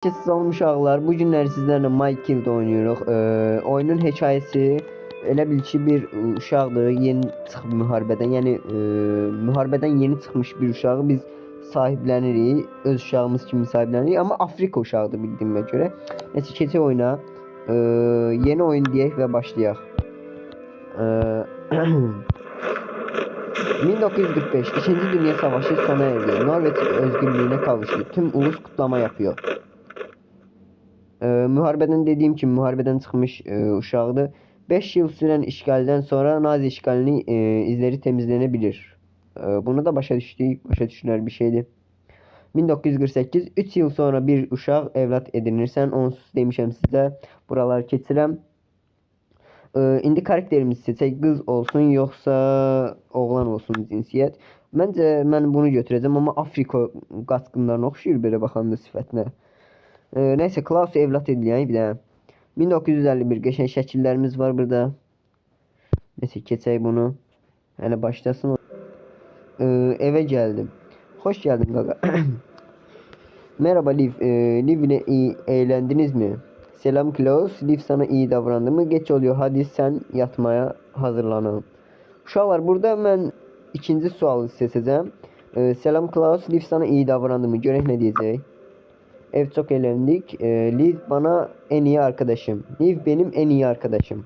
Siz olmuş ağlar. Bu günləri sizlərlə Minecraft oynuyoruz. Oyunun hekayəsi elə bil ki bir uşaqdır, yeni çıxıb müharibədən. Yəni müharibədən yeni çıxmış bir uşağı biz sahiblenirik, öz uşağımız kimi sahiblenirik. Amma Afrika uşağıdır bildiyimə görə. Nəsə keçək oyuna. Yeni oyun deyək və başlayaq. 1945 İkinci Dünya Savaşı sona erdi. Norveç özgürlüğüne kavuştu. Tüm ulus kutlama yapıyor. Müharibədən dediyim kimi müharibədən çıxmış uşaqdır. 5 yıl sürən işgaldən sonra Nazi işgalinin izləri temizlənə bunu da başa düşdük, başa düşülür bir şeydir. 1948 3 yıl sonra bir uşaq evlat edinirsən. Onsuz demişəm sizə. Buraları keçirəm. İndi karakterimiz seçək, qız olsun yoxsa oğlan olsun cinsiyyət. Məncə mən bunu götürəcəm, amma Afrika qaçqınlarına oxşuyur belə baxanda sifətinə. Neyse Klaus evlat edilən bir də 1951 qəşəng şəkillərimiz var burada. Neyse keçək bunu. Yəni başlasın. Eve geldim. Hoş geldin gaga. Merhaba Liv. Liv ile iyi eğlendiniz mi? Selam Klaus. Liv sana iyi davrandı mı? Geç oluyor. Hadi sen yatmaya hazırlanalım. Uşaqlar burada mən ikinci sualı seçəcəm. Selam Klaus. Liv sana iyi davrandı mı? Görək nə deyəcək. Ev çok eğlendik. Liv bana en iyi arkadaşım. Liv benim en iyi arkadaşım.